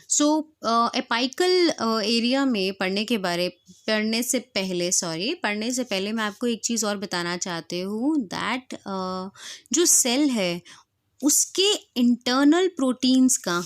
सो apical area में पढ़ने से पहले मैं आपको एक चीज़ और बताना चाहती हूँ दैट जो सेल है उसके इंटरनल प्रोटीन्स का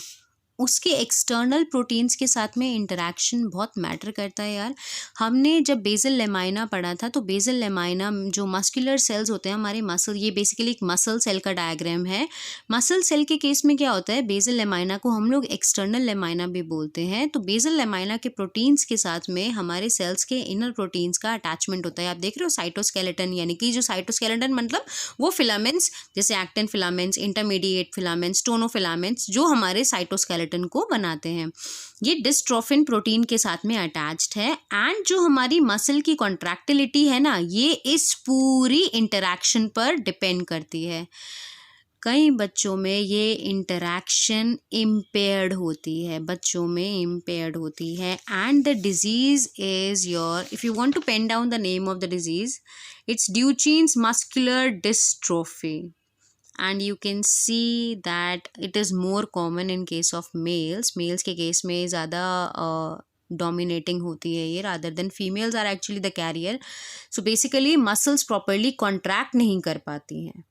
उसके एक्सटर्नल प्रोटीन्स के साथ में इंटरेक्शन बहुत मैटर करता है यार। हमने जब बेसल लेमाइना पढ़ा था तो बेसल लेमाइना जो मस्कुलर सेल्स होते हैं हमारे मसल, ये बेसिकली एक मसल सेल का डायग्राम है। मसल सेल के केस में क्या होता है, बेसल लेमाइना को हम लोग एक्सटर्नल लेमाइना भी बोलते हैं। तो बेसल लेमाइना के प्रोटीन्स के साथ में हमारे सेल्स के इनर प्रोटीन्स का अटैचमेंट होता है। आप देख रहे हो साइटोस्केलेटन, यानी कि जो साइटोस्केलेटन मतलब वो फिलामेंट्स जैसे एक्टिन फिलामेंट्स, इंटरमीडिएट फिलामेंट्स, टोनोफिलामेंट्स जो हमारे साइटोस्केलेटन को बनाते हैं, ये डिस्ट्रोफिन प्रोटीन के साथ में अटैच्ड है। एंड जो हमारी मसल की कॉन्ट्रैक्टिलिटी है ना, ये इस पूरी इंटरैक्शन पर डिपेंड करती है। कई बच्चों में ये इंटरैक्शन इम्पेयर्ड होती है, and the disease is your, if you want to pen down the name of the disease, it's Duchenne's muscular dystrophy. And you can see that it is more common in case of males के case में ज़्यादा dominating होती है ये, rather than females are actually the carrier. So basically muscles properly contract नहीं कर पाती हैं।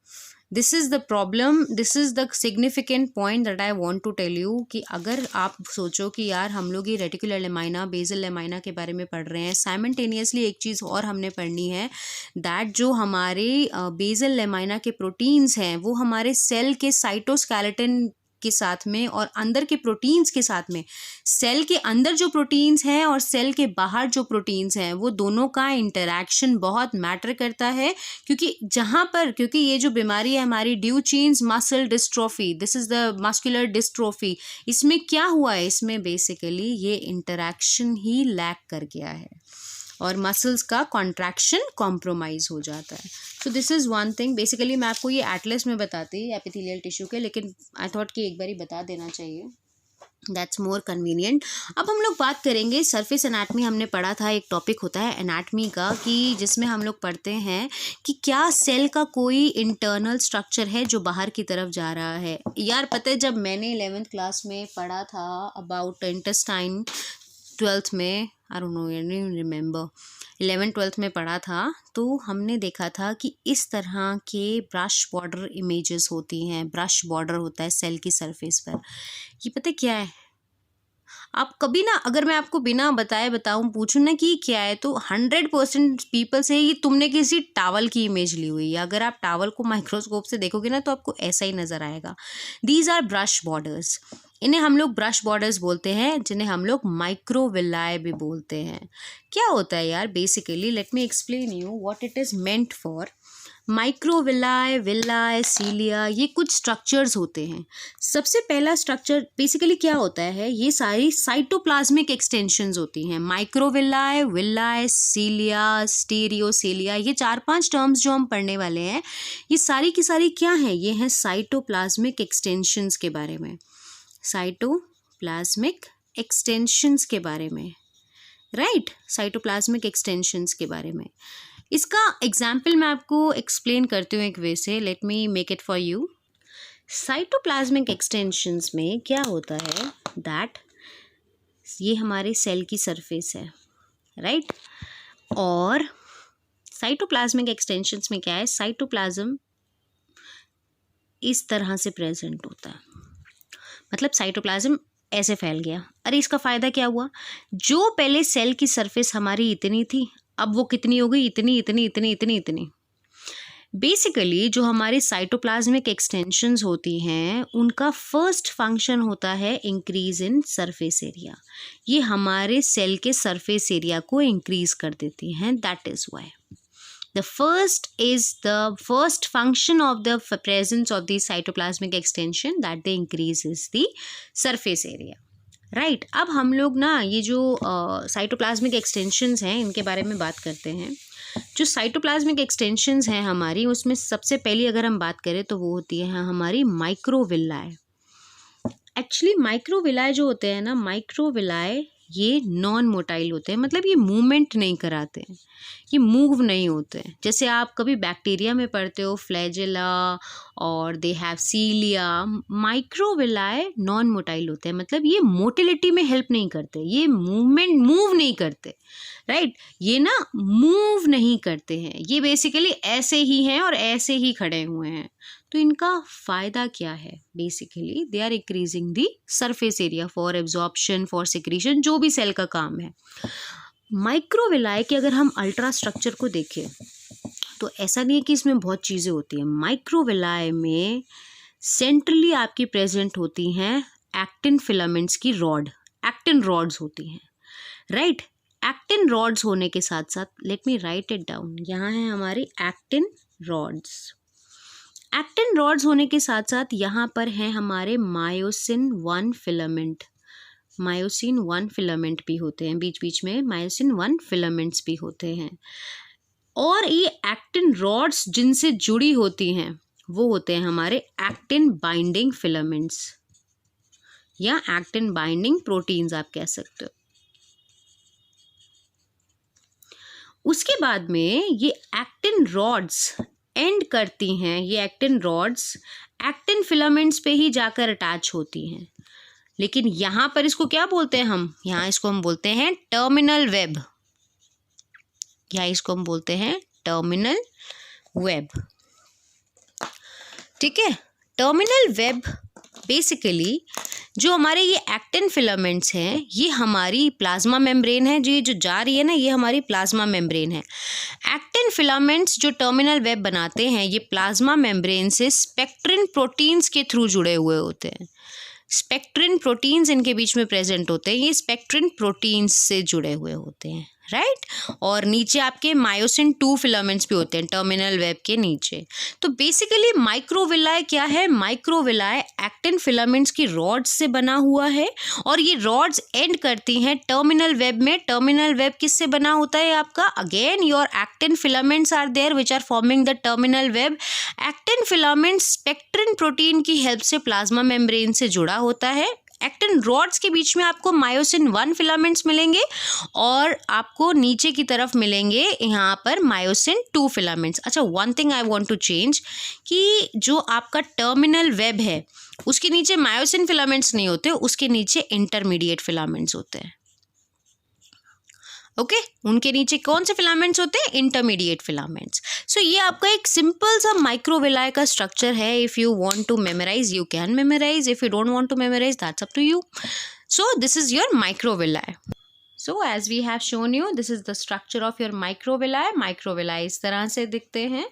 This is the problem, this is the significant point that I want to tell you कि अगर आप सोचो कि यार हम लोग ये रेटिकुलर लेमाइना, बेसल लेमाइना के बारे में पढ़ रहे हैं, साइमल्टेनियसली एक चीज़ और हमने पढ़नी है दैट जो हमारे बेसल लेमाइना के प्रोटीन्स हैं वो हमारे सेल के साइटोस्केलेटन के साथ में और अंदर के प्रोटीन्स के साथ में, सेल के अंदर जो प्रोटीन्स हैं और सेल के बाहर जो प्रोटीन्स हैं वो दोनों का इंटरैक्शन बहुत मैटर करता है। क्योंकि ये जो बीमारी है हमारी Duchenne's muscle dystrophy, this is the muscular dystrophy, इसमें क्या हुआ है, इसमें बेसिकली ये इंटरैक्शन ही लैक कर गया है और मसल्स का कॉन्ट्रैक्शन कॉम्प्रोमाइज़ हो जाता है। So this is one thing. Basically मैं आपको ये एटलस में बताती एपिथेलियल टिश्यू के, लेकिन आई थॉट कि एक बारी बता देना चाहिए, दैट्स मोर कन्वीनियंट। अब हम लोग बात करेंगे सरफेस एनाटमी। हमने पढ़ा था, एक टॉपिक होता है एनाटमी का कि जिसमें हम लोग पढ़ते हैं कि क्या सेल का कोई इंटरनल स्ट्रक्चर है जो बाहर की तरफ जा रहा है। यार पता है जब मैंने 11th क्लास में पढ़ा था अबाउट इंटेस्टाइन, 12th में, I don't know, I don't remember, 11th-12th में पढ़ा था, तो हमने देखा था कि इस तरह के ब्रश बॉर्डर इमेजेस होती हैं, ब्रश बॉर्डर होता है सेल की सरफेस पर। ये पता क्या है, आप कभी ना, अगर मैं आपको बिना बताऊं पूछूं ना कि क्या है, तो 100% पीपल से ये तुमने किसी टावल की इमेज ली हुई है। अगर आप टावल को माइक्रोस्कोप से देखोगे ना तो आपको ऐसा ही नज़र आएगा। दीज आर ब्रश बॉर्डर्स, इन्हें हम लोग ब्रश बॉर्डर्स बोलते हैं, जिन्हें हम लोग माइक्रोविलाई भी बोलते हैं। क्या होता है यार basically, let me explain you what it is meant for. Microvilli, villi, cilia, ये कुछ स्ट्रक्चर्स होते हैं। सबसे पहला स्ट्रक्चर बेसिकली क्या होता है, ये सारी साइटोप्लाज्मिक एक्सटेंशंस होती हैं। माइक्रोविलाई, विलाई, सीलिया, स्टीरियोसीलिया, ये 4-5 टर्म्स जो हम पढ़ने वाले हैं, ये सारी की सारी क्या हैं, ये हैं साइटोप्लाज्मिक एक्सटेंशंस के बारे में, साइटोप्लाज्मिक एक्सटेंशंस के बारे में, राइट, साइटोप्लाज्मिक एक्सटेंशंस के बारे में। इसका एग्जाम्पल मैं आपको एक्सप्लेन करती हूँ एक वे से, let me make it for you. Cytoplasmic extensions में क्या होता है दैट ये हमारे सेल की सरफेस है, राइट, और साइटोप्लाज्मिक एक्सटेंशंस में क्या है, साइटोप्लाज्म इस तरह से प्रेजेंट होता है, मतलब साइटोप्लाज्म ऐसे फैल गया। अरे इसका फ़ायदा क्या हुआ, जो पहले सेल की सरफेस हमारी इतनी थी, अब वो कितनी हो गई, इतनी। बेसिकली जो हमारे साइटोप्लाज्मिक एक्सटेंशंस होती हैं उनका फर्स्ट फंक्शन होता है इंक्रीज इन सरफेस एरिया। ये हमारे सेल के सरफेस एरिया को इंक्रीज कर देती हैं, that is why the first function of the presence of the cytoplasmic extension that they increases the surface area, right। अब हम लोग ना ये जो साइटोप्लाज्मिक एक्सटेंशंस हैं इनके बारे में बात करते हैं। जो साइटोप्लाज्मिक एक्सटेंशंस हैं हमारी, उसमें सबसे पहली अगर हम बात करें तो वो होती है हमारी माइक्रोविलाई। एक्चुअली माइक्रोविलाई जो होते हैं ना, माइक्रोविलाई ये नॉन मोटाइल होते हैं, मतलब ये मूवमेंट नहीं कराते हैं, ये मूव नहीं होते हैं। जैसे आप कभी बैक्टीरिया में पढ़ते हो फ्लैजेला और they have cilia. Microvilli non motile होते हैं, मतलब ये मोटिलिटी में हेल्प नहीं करते, ये मूव नहीं करते, राइट। ये ना मूव नहीं करते हैं, ये बेसिकली ऐसे ही हैं और ऐसे ही खड़े हुए हैं। तो इनका फ़ायदा क्या है? Basically they are increasing the surface area for absorption, for secretion, जो भी सेल का काम है। माइक्रोविलाई के अगर हम अल्ट्रा स्ट्रक्चर को देखें तो ऐसा नहीं है कि इसमें बहुत चीज़ें होती हैं। माइक्रोविलाई में सेंट्रली आपकी प्रेजेंट होती हैं एक्टिन फिलामेंट्स की रॉड, एक्टिन रॉड्स होती हैं, राइट। एक्टिन रॉड्स होने के साथ साथ, late me right it down, यहाँ है हमारी एक्टिन रॉड्स। एक्टिन रॉड्स होने के साथ साथ यहाँ पर हैं हमारे मायोसिन 1 फिलामेंट, मायोसिन 1 फिलामेंट भी होते हैं, बीच बीच में मायोसिन 1 फिलामेंट्स भी होते हैं। और ये एक्टिन रॉड्स जिनसे जुड़ी होती हैं वो होते हैं हमारे एक्टिन बाइंडिंग फिलामेंट्स या एक्टिन बाइंडिंग प्रोटीन्स आप कह सकते हो। उसके बाद में ये एक्टिन रॉड्स एंड करती हैं, ये एक्टिन रॉड्स एक्टिन फिलामेंट्स पे ही जाकर अटैच होती हैं। लेकिन यहाँ पर इसको क्या बोलते हैं हम? यहाँ इसको हम बोलते हैं टर्मिनल वेब, या इसको हम बोलते हैं टर्मिनल वेब, ठीक है। टर्मिनल वेब बेसिकली जो हमारे ये एक्टिन फिलामेंट्स हैं, ये हमारी प्लाज्मा मेम्ब्रेन है, जो जा रही है ना, ये हमारी प्लाज्मा मेम्ब्रेन है। एक्टिन फिलामेंट्स जो टर्मिनल वेब बनाते हैं, ये प्लाज्मा मेम्ब्रेन से स्पेक्ट्रिन प्रोटीन्स के थ्रू जुड़े हुए होते हैं। स्पेक्ट्रिन प्रोटीन्स इनके बीच में प्रेजेंट होते हैं, ये स्पेक्ट्रिन प्रोटीन्स से जुड़े हुए होते हैं, राइट। और नीचे आपके मायोसिन 2 फिलामेंट्स भी होते हैं टर्मिनल वेब के नीचे। तो बेसिकली माइक्रोविलाई क्या है? माइक्रोविलाई एक्टिन फिलामेंट्स की रॉड्स से बना हुआ है और ये रॉड्स एंड करती हैं टर्मिनल वेब में। टर्मिनल वेब किससे बना होता है आपका? Again your actin filaments are there which are forming the terminal web. Actin filament spectrin protein की हेल्प से प्लाज्मा मेम्ब्रेन से जुड़ा होता है। एक्टिन रॉड्स के बीच में आपको मायोसिन 1 फिलामेंट्स मिलेंगे और आपको नीचे की तरफ मिलेंगे यहाँ पर मायोसिन 2 फिलामेंट्स। अच्छा, one thing I want to change कि जो आपका टर्मिनल वेब है उसके नीचे मायोसिन फिलामेंट्स नहीं होते, उसके नीचे इंटरमीडिएट फिलामेंट्स होते हैं, ओके। उनके नीचे कौन से फिलामेंट्स होते हैं? Intermediate filaments. सो ये आपका एक सिंपल सा माइक्रोविलाई का स्ट्रक्चर है। If you want to memorize you can memorize, if you don't want to memorize that's up to you. So this is your microvilli. So as we have shown you, this is the structure of your microvilli. Microvilli इस तरह से दिखते हैं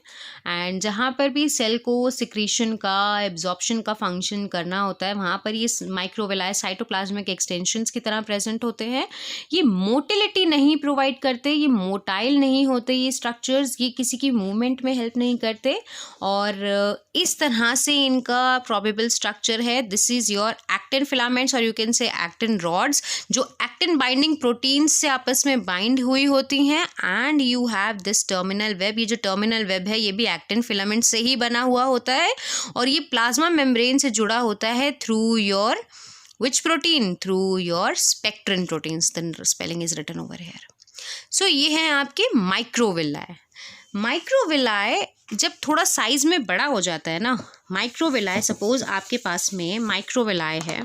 and जहाँ पर भी cell को secretion का, एब्जॉर्प्शन का फंक्शन करना होता है, वहाँ पर ये माइक्रोविलाई साइटोप्लाज्मिक एक्सटेंशंस की तरह प्रेजेंट होते हैं। ये मोटिलिटी नहीं प्रोवाइड करते, ये मोटाइल नहीं होते ये स्ट्रक्चर्स, ये किसी की मूवमेंट में हेल्प नहीं करते और इस तरह से इनका प्रोबेबल स्ट्रक्चर है। This is your actin filaments और you can say actin rods जो एक्टिन बाइंडिंग प्रोटीन्स से आपस में बाइंड हुई होती हैं and you have this terminal web. ये जो टर्मिनल वेब है ये भी एक्टिन फिलामेंट से ही बना हुआ होता है और ये प्लाज्मा मेम्ब्रेन से जुड़ा होता है through your which protein? Through your spectrin proteins. The spelling is written over here. So ये हैं आपके माइक्रोविलाई। माइक्रोविलाई जब थोड़ा साइज में बड़ा हो जाता है ना, माइक्रोविलाई सपोज आपके पास में माइक्रोविलाई है,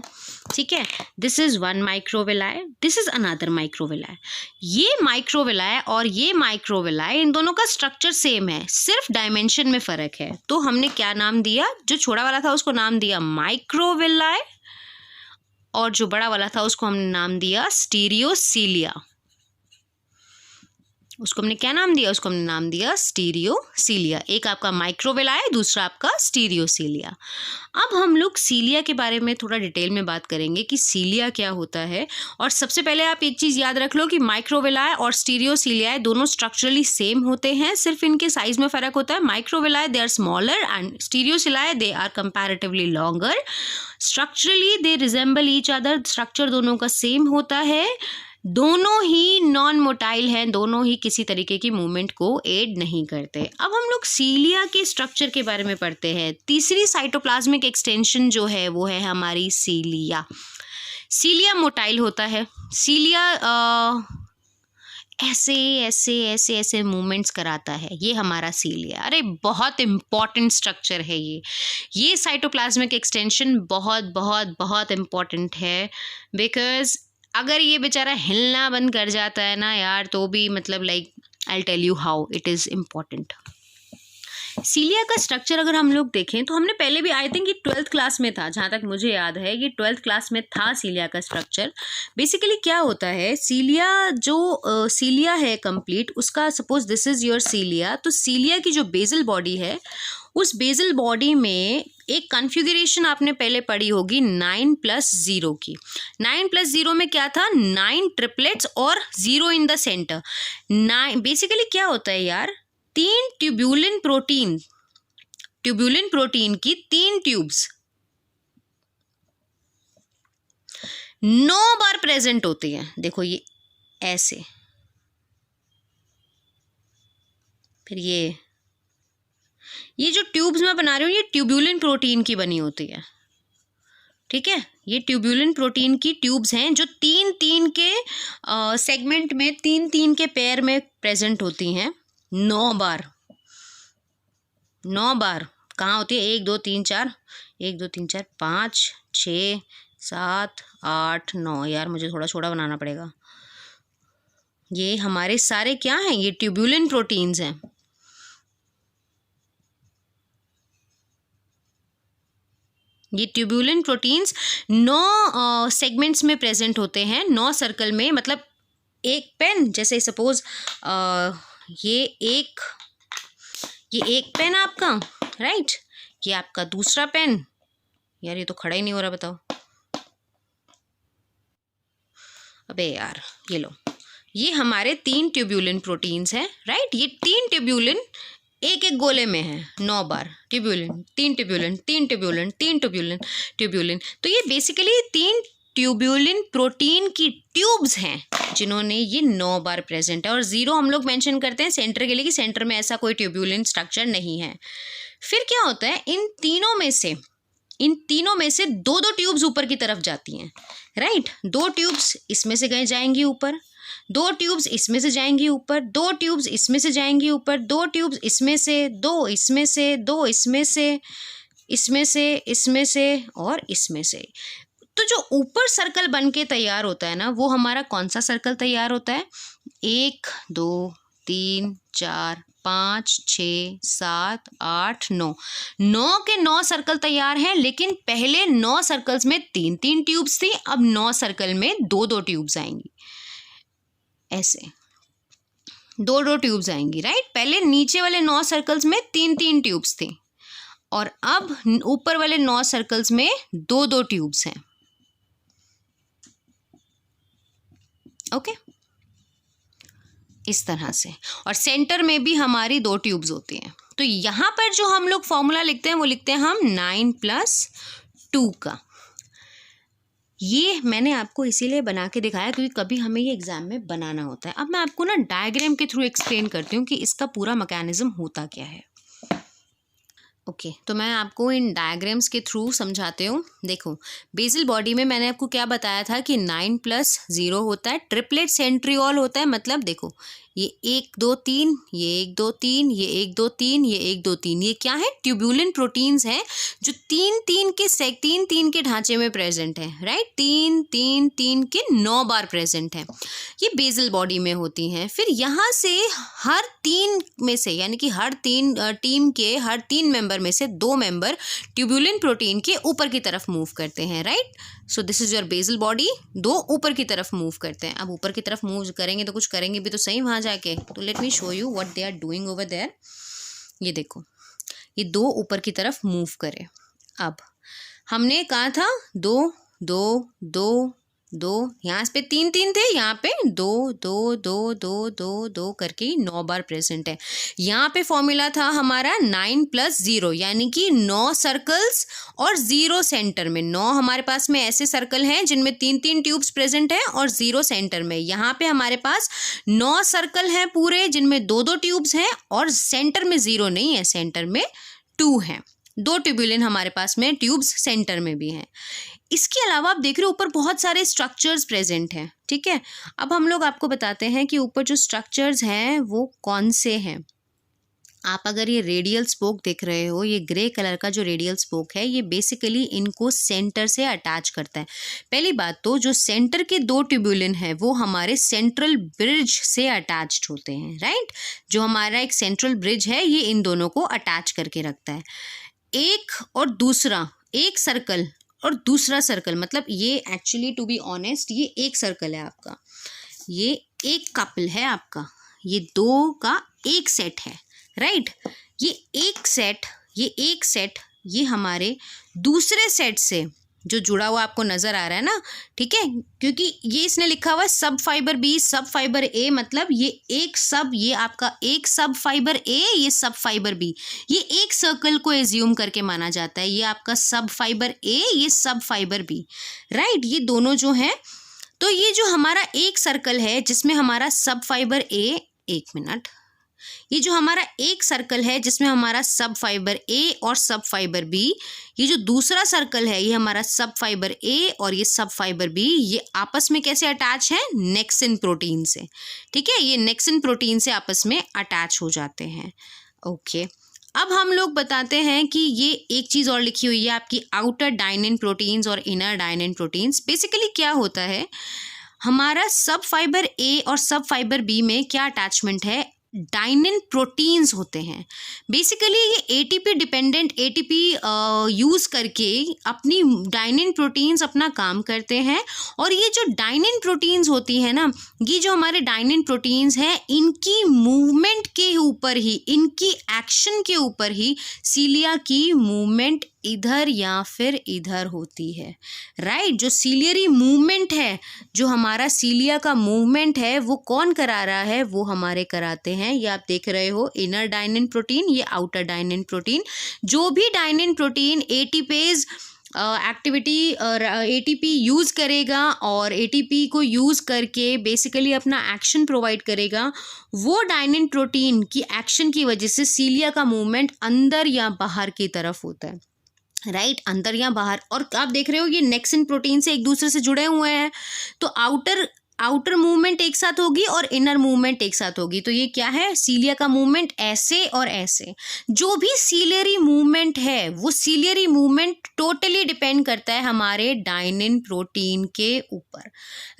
ठीक है, this is 1 microvilli, this is another microvilli. ये माइक्रोविलाई और ये माइक्रोविलाई, इन दोनों का स्ट्रक्चर सेम है, सिर्फ डायमेंशन में फ़र्क है। तो हमने क्या नाम दिया? जो छोटा वाला था उसको नाम दिया माइक्रोविलाई और जो बड़ा वाला था उसको हमने नाम दिया स्टीरियोसीलिया। उसको हमने क्या नाम दिया? उसको हमने नाम दिया स्टीरियोसीलिया। एक आपका माइक्रोविलाई, दूसरा आपका स्टीरियोसीलिया। अब हम लोग सीलिया के बारे में थोड़ा डिटेल में बात करेंगे कि सीलिया क्या होता है। और सबसे पहले आप एक चीज़ याद रख लो कि माइक्रोविलाई और स्टीरियोसीलिया दोनों स्ट्रक्चरली सेम होते हैं, सिर्फ इनके साइज में फ़र्क होता है। Microvilli they are smaller and stereocilia they are comparatively longer. Structurally they resemble each other, structure दोनों का सेम होता है। दोनों ही नॉन मोटाइल हैं, दोनों ही किसी तरीके की मूवमेंट को एड नहीं करते। अब हम लोग सीलिया के स्ट्रक्चर के बारे में पढ़ते हैं। तीसरी साइटोप्लाज्मिक एक्सटेंशन जो है वो है हमारी सीलिया। सीलिया मोटाइल होता है। सीलिया ऐसे ऐसे ऐसे ऐसे मूवमेंट्स कराता है, ये हमारा सीलिया। अरे बहुत इम्पॉर्टेंट स्ट्रक्चर है ये साइटोप्लाज्मिक एक्सटेंशन बहुत बहुत बहुत इम्पॉर्टेंट है, बिकॉज अगर ये बेचारा हिलना बंद कर जाता है ना यार, तो भी मतलब like I tell you how it is important. Cilia का स्ट्रक्चर अगर हम लोग देखें तो हमने पहले भी, आई थिंक ये 12th क्लास में था, जहाँ तक मुझे याद है ये 12th क्लास में था सीलिया का स्ट्रक्चर। बेसिकली क्या होता है, सीलिया जो सीलिया है कंप्लीट, उसका सपोज दिस इज़ योर सीलिया, तो सीलिया की जो बेसल बॉडी है, उस बेसल बॉडी में एक कॉन्फ़िगरेशन आपने पहले पढ़ी होगी 9+0 की। 9+0 में क्या था, 9 ट्रिपलेट्स और 0 इन द सेंटर। 9 बेसिकली क्या होता है यार, 3 ट्यूब्यूलिन प्रोटीन की 3 ट्यूब्स 9 बार प्रेजेंट होती हैं। देखो ये ऐसे, फिर ये जो ट्यूब्स मैं बना रही हूँ ये ट्यूब्यूलिन प्रोटीन की बनी होती है, ठीक है। ये ट्यूब्यूलिन प्रोटीन की ट्यूब्स हैं जो 3-3 के सेगमेंट में, 3-3 के पेयर में प्रेजेंट होती हैं। 9 बार कहाँ होती है, 1 2 3 4, 1 2 3 4 5 6 7 8 9, यार मुझे थोड़ा छोटा बनाना पड़ेगा। ये हमारे सारे क्या हैं, ये ट्यूब्यूलिन प्रोटीन्स हैं। ये ट्यूब्यूलिन प्रोटीन्स 9 सेगमेंट्स में प्रेजेंट होते हैं, 9 सर्कल में। मतलब एक पेन, जैसे सपोज ये एक पेन आपका, राइट, ये आपका दूसरा पेन। यार ये तो खड़ा ही नहीं हो रहा, बताओ। अबे यार, ये लो, ये हमारे 3 ट्यूब्यूलिन प्रोटीन्स हैं, राइट। ये 3 ट्यूब्यूलिन एक एक गोले में है, 9 बार ट्यूब्यूलिन, 3 ट्यूब्यूलिन, 3 ट्यूब्यूलिन, 3 ट्यूब्यूलिन। तो ये बेसिकली 3 ट्यूब्यूलिन प्रोटीन की ट्यूब्स हैं जिन्होंने ये 9 बार प्रेजेंट है। और 0 हम लोग मेंशन करते हैं सेंटर के लिए कि सेंटर में ऐसा कोई ट्यूब्यूलिन स्ट्रक्चर नहीं है। फिर क्या होता है, इन तीनों में से 2-2 ट्यूब्स ऊपर की तरफ जाती हैं, राइट। 2 ट्यूब्स इसमें से जाएंगी ऊपर, 2 ट्यूब्स इसमें से जाएंगी ऊपर, 2 ट्यूब्स इसमें से जाएंगी ऊपर, 2 ट्यूब्स इसमें से, 2 इसमें से, 2 इसमें से, इसमें से, इसमें से और इसमें से। तो जो ऊपर सर्कल बन के तैयार होता है ना, वो हमारा कौन सा सर्कल तैयार होता है, 1 2 3 4 5 6 7 8 9, 9 के 9 सर्कल तैयार हैं। लेकिन पहले 9 सर्कल्स में 3-3 ट्यूब्स थी, अब 9 सर्कल में 2-2 ट्यूब्स आएंगी, ऐसे 2-2 ट्यूब्स आएंगी, राइट। पहले नीचे वाले 9 सर्कल्स में 3-3 ट्यूब्स थी और अब ऊपर वाले 9 सर्कल्स में 2-2 ट्यूब्स हैं, ओके, इस तरह से। और सेंटर में भी हमारी 2 ट्यूब्स होती हैं। तो यहाँ पर जो हम लोग फॉर्मूला लिखते हैं वो लिखते हैं हम 9+2 का। ये मैंने आपको इसीलिए बना के दिखाया क्योंकि कभी हमें ये एग्जाम में बनाना होता है। अब मैं आपको ना डायग्राम के थ्रू एक्सप्लेन करती हूँ कि इसका पूरा मैकेनिज्म होता क्या है। ओके, तो मैं आपको इन डायग्राम्स के थ्रू समझाती हूँ। देखो, बेसल बॉडी में मैंने आपको क्या बताया था कि 9+0 होता है, ट्रिपलेट सेंट्रियोल होता है। मतलब देखो, ये 1 2 3, ये 1 2 3, ये 1 2 3, ये 1 2 3, ये क्या है, ट्यूब्यूलिन प्रोटीन्स हैं जो 3-3 के ढांचे में प्रेजेंट है, राइट। 3-3 के 9 बार प्रेजेंट है, ये बेसल बॉडी में होती हैं। फिर यहाँ से हर 3 में से, यानी कि हर 3 टीम के हर 3 मेंबर में से 2 मेंबर ट्यूब्यूलिन प्रोटीन के ऊपर की तरफ मूव करते हैं, right. So this is your basal body, 2 ऊपर की तरफ मूव करते हैं। अब ऊपर की तरफ मूव करेंगे तो कुछ करेंगे भी तो सही वहाँ जाके। तो let me show you what they are doing over there. ये देखो, ये 2 ऊपर की तरफ मूव करे। अब हमने कहा था 2 2 2 2, यहाँ पे 3-3 थे, यहाँ पे 2 2 2 2 2 2 करके 9 बार प्रेजेंट है। यहाँ पे फॉर्मूला था हमारा 9+0, यानी कि 9 सर्कल्स और 0 सेंटर में। 9 हमारे पास में ऐसे सर्कल हैं जिनमें 3-3 ट्यूब्स प्रेजेंट है और 0 सेंटर में। यहाँ पे हमारे पास 9 सर्कल हैं पूरे जिनमें 2-2 ट्यूब्स हैं और सेंटर में 0 नहीं है, सेंटर में 2 हैं। 2 ट्यूब्यूलिन हमारे पास में ट्यूब्स सेंटर में भी हैं। इसके अलावा आप देख रहे हो ऊपर बहुत सारे स्ट्रक्चर्स प्रेजेंट हैं, ठीक है। अब हम लोग आपको बताते हैं कि ऊपर जो स्ट्रक्चर्स हैं वो कौन से हैं। आप अगर ये रेडियल स्पोक देख रहे हो, ये ग्रे कलर का जो रेडियल स्पोक है, ये बेसिकली इनको सेंटर से अटैच करता है। पहली बात तो जो सेंटर के दो ट्यूब्यूलिन है वो हमारे सेंट्रल ब्रिज से अटैच्ड होते हैं, राइट। जो हमारा एक सेंट्रल ब्रिज है ये इन दोनों को अटैच करके रखता है। एक और दूसरा, एक सर्कल और दूसरा सर्कल, मतलब ये एक्चुअली टू बी ऑनेस्ट ये एक सर्कल है आपका, ये एक कपल है आपका, ये दो का एक सेट है, राइट। ये एक सेट ये हमारे दूसरे सेट से जो जुड़ा हुआ आपको नज़र आ रहा है ना, ठीक है, क्योंकि ये इसने लिखा हुआ है सब फाइबर बी सब फाइबर ए, मतलब ये एक सब, ये आपका एक सब फाइबर ए, ये सब फाइबर बी, ये एक सर्कल को एज्यूम करके माना जाता है। ये आपका सब फाइबर ए, ये सब फाइबर बी, राइट। ये दोनों जो हैं, तो ये जो हमारा एक सर्कल है जिसमें हमारा सब फाइबर ए, एक मिनट, ये जो हमारा एक सर्कल है जिसमें हमारा सब फाइबर ए और सब फाइबर बी, ये जो दूसरा सर्कल है ये हमारा सब फाइबर ए और ये सब फाइबर बी, ये आपस में कैसे अटैच है, नेक्सिन प्रोटीन से, ठीक है। ये नेक्सिन प्रोटीन से आपस में अटैच हो जाते हैं, ओके। अब हम लोग बताते हैं कि ये एक चीज़ और लिखी हुई है आपकी, आउटर डाइनिन प्रोटीन्स और इनर डाइनिन प्रोटीन्स। बेसिकली क्या होता है, हमारा सब फाइबर ए और सब फाइबर बी में क्या अटैचमेंट है, डाइनिन प्रोटीन्स होते हैं। बेसिकली ये एटीपी डिपेंडेंट, एटीपी यूज़ करके अपनी डाइनिन प्रोटीन्स अपना काम करते हैं। और ये जो डाइनिन प्रोटीन्स होती है ना, ये जो हमारे डाइनिन प्रोटीन्स हैं, इनकी मूवमेंट के ऊपर ही, इनकी एक्शन के ऊपर ही सीलिया की मूवमेंट इधर या फिर इधर होती है, राइट। जो सीलियरी मूवमेंट है, जो हमारा सीलिया का मूवमेंट है, वो कौन करा रहा है, वो हमारे कराते हैं। ये आप देख रहे हो इनर डाइनिन प्रोटीन, ये आउटर डाइनिन प्रोटीन। जो भी dynein protein ATPase activity ATP use करेगा और एटीपी को यूज़ करके बेसिकली अपना एक्शन प्रोवाइड करेगा, वो डाइनिन प्रोटीन की एक्शन की वजह से सीलिया का मूवमेंट अंदर या बाहर की तरफ होता है, राइट, अंदर या बाहर। और आप देख रहे हो ये नेक्सिन प्रोटीन से एक दूसरे से जुड़े हुए हैं, तो आउटर मूवमेंट एक साथ होगी और इनर मूवमेंट एक साथ होगी। तो ये क्या है, सीलिया का मूवमेंट ऐसे और ऐसे। जो भी सीलियरी मूवमेंट है वो सीलियरी मूवमेंट टोटली डिपेंड करता है हमारे डाइनिन प्रोटीन के ऊपर,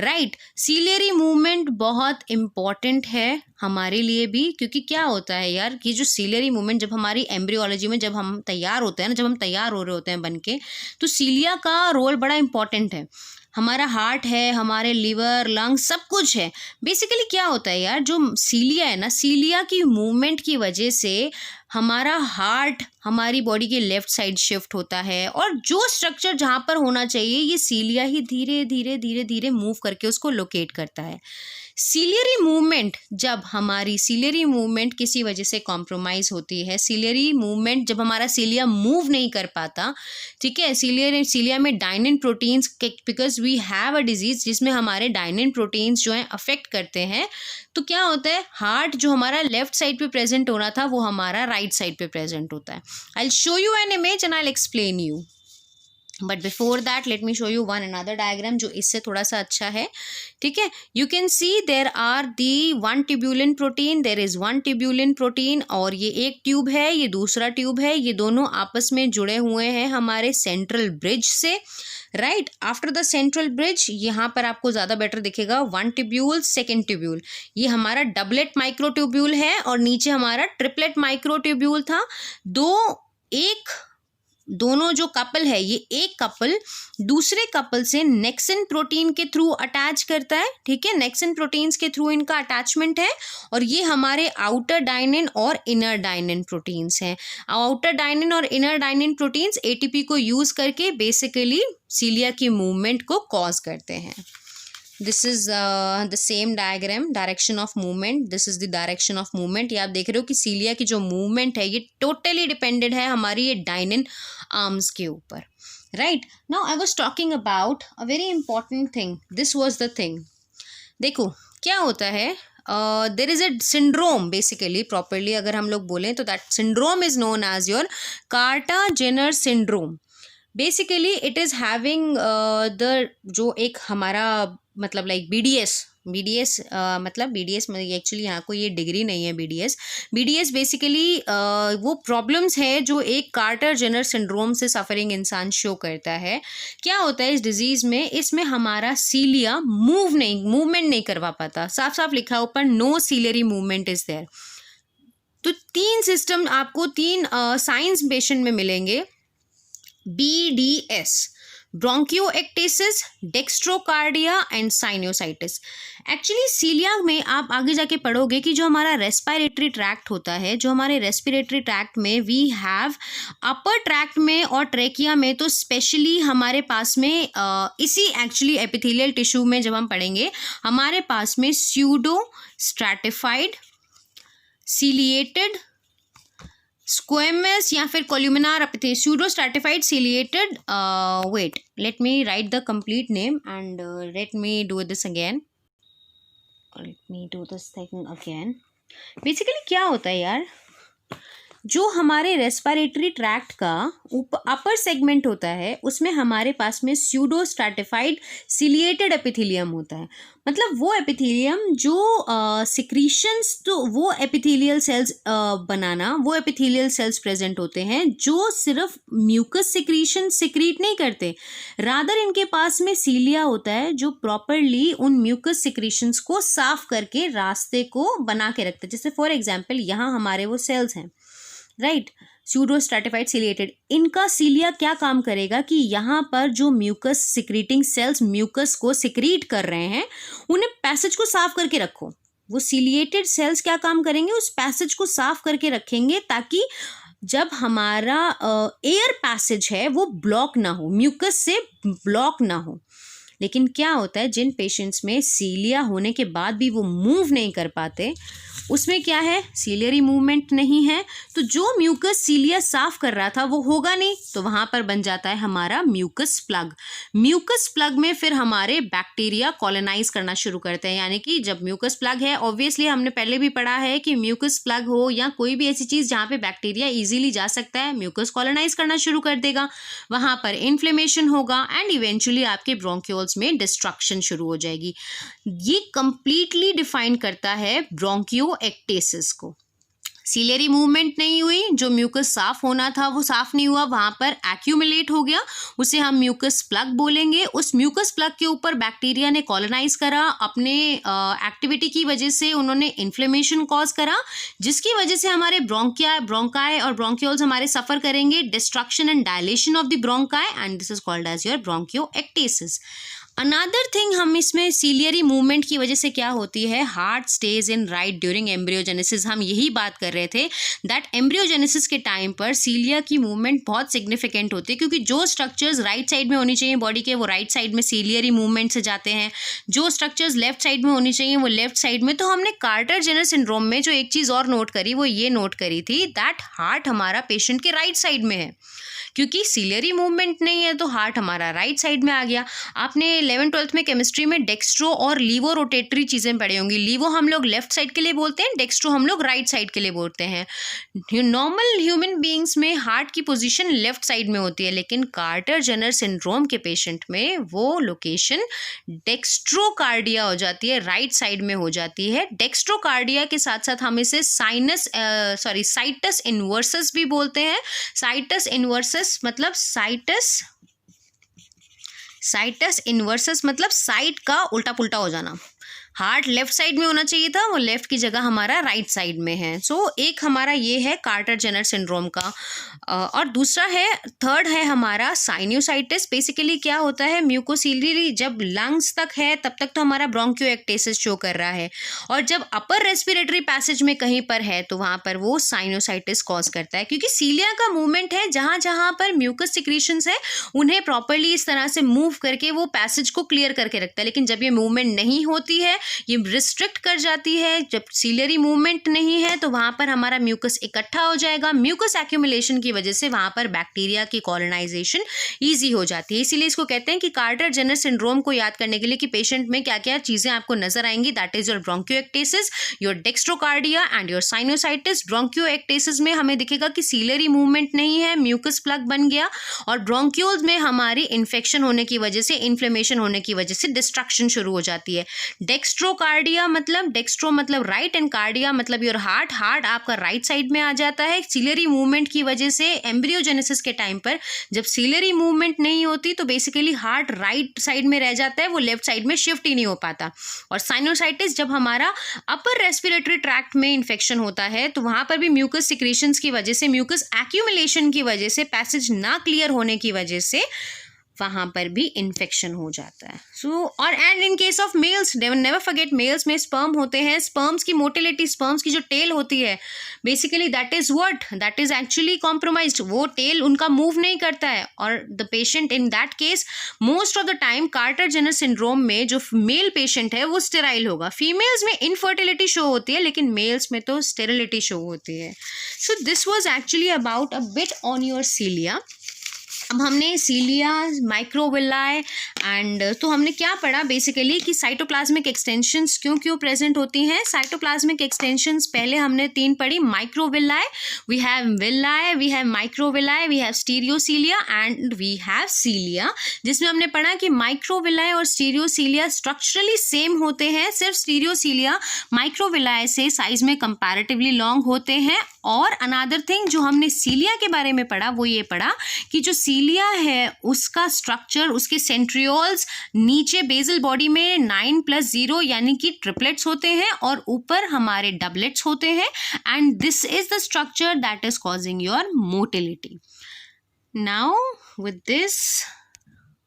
राइट। सीलियरी मूवमेंट बहुत इम्पॉर्टेंट है हमारे लिए भी, क्योंकि क्या होता है यार, कि जो सीलियरी मूवमेंट जब हमारी एम्ब्रियोलॉजी में जब हम तैयार होते हैं ना, जब हम तैयार हो रहे होते हैं बन के, तो सीलिया का रोल बड़ा इम्पॉर्टेंट है। हमारा हार्ट है, हमारे लिवर, लंग्स, सब कुछ है। बेसिकली क्या होता है यार, जो सीलिया है ना, सीलिया की मूवमेंट की वजह से हमारा हार्ट हमारी बॉडी के लेफ्ट साइड शिफ्ट होता है, और जो स्ट्रक्चर जहाँ पर होना चाहिए ये सीलिया ही धीरे धीरे धीरे धीरे मूव करके उसको लोकेट करता है। सीलियरी मूवमेंट, जब हमारी सीलियरी मूवमेंट किसी वजह से कॉम्प्रोमाइज़ होती है, सीलियरी मूवमेंट जब हमारा सीलिया मूव नहीं कर पाता, ठीक है, सीलिया में dynein proteins, because we have a disease जिसमें हमारे डाइनिन प्रोटीन्स जो हैं अफेक्ट करते हैं, तो क्या होता है, हार्ट जो हमारा लेफ्ट साइड पे प्रेजेंट होना था वो हमारा राइट साइड पे प्रेजेंट होता है। I will show you an image and I will explain you, but before that let me show you one another diagram जो इससे थोड़ा सा अच्छा है, ठीक है। You can see there are the one tubulin protein, there is one tubulin protein, और ये एक ट्यूब है, ये दूसरा ट्यूब है, ये दोनों आपस में जुड़े हुए हैं हमारे सेंट्रल ब्रिज से, right. After the central bridge यहाँ पर आपको ज़्यादा बेटर दिखेगा, वन ट्यूब्यूल, सेकेंड ट्यूब्यूल, ये हमारा डबलेट माइक्रो ट्यूब्यूल है, और नीचे हमारा ट्रिपलेट माइक्रो ट्यूब्यूल था। दोनों जो कपल है, ये एक कपल दूसरे कपल से नेक्सिन प्रोटीन के थ्रू अटैच करता है, ठीक है, नेक्सिन प्रोटीन्स के थ्रू इनका अटैचमेंट है, और ये हमारे आउटर डाइनिन और इनर डाइनिन प्रोटीन्स हैं। आउटर डाइनिन और इनर डाइनिन प्रोटीन्स एटीपी को यूज़ करके बेसिकली सीलिया की मूवमेंट को कॉज करते हैं। This is the same diagram, direction of movement, this is the direction of movement. ये आप देख रहे हो कि सीलिया की जो मूवमेंट है ये टोटली डिपेंडेड है हमारी ये डाइनिन आर्म्स के ऊपर, right. Now I was talking about a very important thing, this was the thing. देखो क्या होता है, there is a syndrome, basically properly अगर हम लोग बोलें तो that syndrome is known as your Kartagener syndrome. Basically it is having the जो एक हमारा मतलब लाइक बीडीएस मतलब बीडीएस में एक्चुअली यहाँ कोई ये डिग्री नहीं है बीडीएस बेसिकली वो प्रॉब्लम्स है जो एक कार्टर जेनर सिंड्रोम से सफरिंग इंसान शो करता है। क्या होता है इस डिजीज़ में, इसमें हमारा सीलिया मूवमेंट नहीं करवा पाता, साफ साफ लिखा ऊपर no ciliary movement is there. तो 3 सिस्टम आपको 3 साइंस पेशेंट में मिलेंगे, BDS, bronchiectasis, dextrocardia and sinusitis. Actually cilia में आप आगे जाके पढ़ोगे कि जो हमारा रेस्पिरेटरी ट्रैक्ट होता है, जो हमारे रेस्पिरेटरी ट्रैक्ट में वी हैव अपर ट्रैक्ट में और ट्रेकिया में, तो स्पेशली हमारे पास में इसी एक्चुअली एपिथेलियल टिश्यू में जब हम पढ़ेंगे हमारे पास में स्यूडो स्ट्रैटिफाइड, सीलिएटेड, स्क्वेमस या फिर columnar epithelial, pseudo stratified, ciliated, wait let me write the complete name and let me do this again, basically क्या होता है यार, जो हमारे रेस्पिरेटरी ट्रैक्ट का अपर सेगमेंट होता है उसमें हमारे पास में स्यूडो स्ट्रैटिफाइड सिलिएटेड एपिथेलियम होता है। मतलब वो एपिथेलियम जो सिक्रीशंस, तो वो एपिथेलियल सेल्स बनाना, वो एपिथेलियल सेल्स प्रेजेंट होते हैं जो सिर्फ म्यूकस सिक्रीशन सिक्रीट नहीं करते, रादर इनके पास में सीलिया होता है जो प्रॉपरली उन म्यूकस सिक्रीशंस को साफ करके रास्ते को बना के रखते हैं। जैसे फॉर एग्जाम्पल यहाँ हमारे वो सेल्स हैं, राइट, स्यूडो स्ट्रैटिफाइड सिलिएटेड, इनका सीलिया क्या काम करेगा कि यहाँ पर जो म्यूकस सिक्रीटिंग सेल्स म्यूकस को सिक्रीट कर रहे हैं उन्हें पैसेज को साफ करके रखो। वो सिलिएटेड सेल्स क्या काम करेंगे, उस पैसेज को साफ करके रखेंगे ताकि जब हमारा एयर पैसेज है वो ब्लॉक ना हो, म्यूकस से ब्लॉक ना हो। लेकिन क्या होता है जिन पेशेंट्स में सीलिया होने के बाद भी वो मूव नहीं कर पाते, उसमें क्या है, सीलियरी मूवमेंट नहीं है, तो जो म्यूकस सीलिया साफ कर रहा था वो होगा नहीं, तो वहाँ पर बन जाता है हमारा म्यूकस प्लग। म्यूकस प्लग में फिर हमारे बैक्टीरिया कॉलोनाइज करना शुरू करते हैं, यानी कि जब म्यूकस प्लग है, ऑब्वियसली हमने पहले भी पढ़ा है कि म्यूकस प्लग हो या कोई भी ऐसी चीज़ जहाँ पे बैक्टीरिया इजीली जा सकता है, म्यूकस कॉलोनाइज करना शुरू कर देगा, वहाँ पर इन्फ्लेमेशन होगा एंड इवेंचुअली आपके ब्रोंक्यूल्स में डिस्ट्रक्शन शुरू हो जाएगी। ये कंप्लीटली डिफाइन करता है ब्रोंकियोएक्टेसिस को। सीलियरी मूवमेंट नहीं हुई, जो म्यूकस साफ होना था वो साफ नहीं हुआ, वहाँ पर एक्यूमुलेट हो गया, उसे हम म्यूकस प्लग बोलेंगे। उस म्यूकस प्लग के ऊपर बैक्टीरिया ने कॉलोनाइज करा, अपने एक्टिविटी की वजह से उन्होंने इन्फ्लेमेशन कॉज करा, जिसकी वजह से हमारे ब्रोंकाई और ब्रोंक्यूल्स हमारे सफ़र करेंगे destruction and dilation of the bronchi and this is called as your bronchiectasis. Another thing हम इसमें सीलियरी मूवमेंट की वजह से क्या होती है, heart stage in right during embryogenesis. हम यही बात कर रहे थे दैट एम्ब्रियोजेनेसिस के टाइम पर सीलिया की मूवमेंट बहुत सिग्निफिकेंट होती है, क्योंकि जो स्ट्रक्चर्स राइट साइड में होनी चाहिए बॉडी के वो राइट साइड में सीलियरी मूवमेंट से जाते हैं, जो स्ट्रक्चर्स लेफ्ट साइड में होनी चाहिए वो लेफ्ट साइड में। तो हमने कार्टर जेनर सिंड्रोम में जो एक चीज़ और नोट करी वो ये नोट करी थी दैट हार्ट हमारा पेशेंट के राइट साइड में है, क्योंकि सीलियरी मूवमेंट नहीं है तो हार्ट हमारा राइट साइड में आ गया। आपने 11th-12th में केमिस्ट्री में डेक्स्ट्रो और लीवो रोटेटरी चीज़ें पढ़ी होंगी। लीवो हम लोग लेफ्ट साइड के लिए बोलते हैं, डेक्स्ट्रो हम लोग राइट साइड के लिए बोलते हैं। नॉर्मल ह्यूमन बीइंग्स में हार्ट की पोजीशन लेफ्ट साइड में होती है, लेकिन कार्टर जेनर सिंड्रोम के पेशेंट में वो लोकेशन डेक्स्ट्रोकार्डिया हो जाती है, राइट साइड में हो जाती है। डेक्स्ट्रोकार्डिया के साथ साथ हम इसे साइटस इनवर्सस भी बोलते हैं। साइटस इनवर्सस मतलब साइटस इनवर्सस मतलब साइड का उल्टा पुल्टा हो जाना। हार्ट लेफ्ट साइड में होना चाहिए था, वो लेफ्ट की जगह हमारा राइट साइड में है। सो एक हमारा ये है कार्टर जेनर सिंड्रोम का, और दूसरा है, थर्ड है हमारा साइनोसाइटिस। बेसिकली क्या होता है, म्यूकोसीलियरी जब लंग्स तक है तब तक तो हमारा ब्रोंकियोएक्टेसिस शो कर रहा है, और जब अपर रेस्पिरेटरी पैसेज में कहीं पर है तो वहाँ पर वो साइनोसाइटिस कॉज करता है, क्योंकि सीलिया का मूवमेंट है, जहाँ जहाँ पर म्यूकस सिक्रीशंस है उन्हें प्रॉपरली इस तरह से मूव करके वो पैसेज को क्लियर करके रखता है। लेकिन जब ये मूवमेंट नहीं होती है ये रिस्ट्रिक्ट कर जाती है। जब सीलियरी मूवमेंट नहीं है तो वहाँ पर हमारा म्यूकस इकट्ठा हो जाएगा, म्यूकस एक्यूमुलेशन की वजह से वहाँ पर बैक्टीरिया की कॉलोनाइजेशन ईजी हो जाती है। इसीलिए इसको कहते हैं कि कार्टर जेनर सिंड्रोम को याद करने के लिए कि पेशेंट में क्या क्या चीज़ें आपको नजर आएंगी, that is your bronchiectasis, your dextrocardia and your sinusitis. Bronchiectasis में हमें दिखेगा कि सीलियरी मूवमेंट नहीं है, म्यूकस प्लग बन गया, और ब्रोंक्यूल्स में हमारी इन्फेक्शन होने की वजह से, इन्फ्लेमेशन होने की वजह से डिस्ट्रक्शन शुरू हो जाती है। डेक्स्ट्रोकार्डिया मतलब, डेक्स्ट्रो मतलब राइट एंड कार्डिया मतलब योर हार्ट, हार्ट आपका राइट साइड में आ जाता है। सीलियरी मूवमेंट की वजह से एम्ब्रियोजेनेसिस के टाइम पर जब सीलियरी मूवमेंट नहीं होती तो बेसिकली हार्ट राइट साइड में रह जाता है, वो लेफ्ट साइड में शिफ्ट ही नहीं हो पाता। और साइनोसाइटिस जब हमारा अपर रेस्पिरेटरी ट्रैक्ट में इन्फेक्शन होता है तो वहाँ पर भी म्यूकस सिक्रीशंस की वजह से, म्यूकस एक्यूमुलेशन की वजह से, पैसेज ना क्लियर होने की वजह से वहाँ पर भी इन्फेक्शन हो जाता है। सो और and in case of males, never forget, males में स्पर्म होते हैं, स्पर्म्स की मोटिलिटी, स्पर्म्स की जो टेल होती है basically that is what, that is actually compromised, वो टेल उनका मूव नहीं करता है। और the patient in that case most of the time Kartagener syndrome में जो मेल पेशेंट है वो स्टेराइल होगा। फीमेल्स में इनफर्टिलिटी शो होती है लेकिन मेल्स में तो स्टेरिलिटी शो होती है। So this was actually about a bit on your cilia. अब हमने सीलिया, माइक्रोविलाई एंड तो हमने क्या पढ़ा बेसिकली कि साइटोप्लाज्मिक एक्सटेंशंस क्यों क्यों प्रेजेंट होती हैं। साइटोप्लाज्मिक एक्सटेंशंस पहले हमने 3 पढ़ी, microvilli, we have villi, we have microvilli, we have stereocilia and we have cilia, जिसमें हमने पढ़ा कि माइक्रोविलाई और स्टीरियोसीलिया स्ट्रक्चरली सेम होते हैं, सिर्फ स्टीरियोसीलिया माइक्रोविलाई से साइज में कंपैरेटिवली लॉन्ग होते हैं। और अनदर थिंग जो हमने सीलिया के बारे में पढ़ा वो ये पढ़ा कि जो सीलिया है उसका स्ट्रक्चर, उसके सेंट्रियोल्स नीचे बेसल बॉडी में 9+0 यानी कि ट्रिपलेट्स होते हैं और ऊपर हमारे डबलेट्स होते हैं, and this is the structure that is causing your motility. Now with this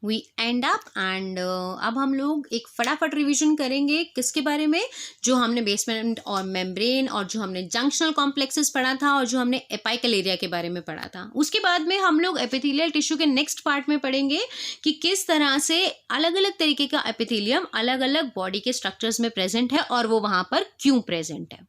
we end up and अब हम लोग एक फटाफट रिवीजन करेंगे किसके बारे में, जो हमने बेसमेंट और मेम्ब्रेन और जो हमने जंक्शनल कॉम्प्लेक्सेस पढ़ा था और जो हमने एपाइकल एरिया के बारे में पढ़ा था। उसके बाद में हम लोग एपिथेलियल टिश्यू के नेक्स्ट पार्ट में पढ़ेंगे कि किस तरह से अलग अलग तरीके का एपिथेलियम अलग अलग बॉडी के स्ट्रक्चर्स में प्रेजेंट है और वो वहाँ पर क्यों प्रेजेंट है।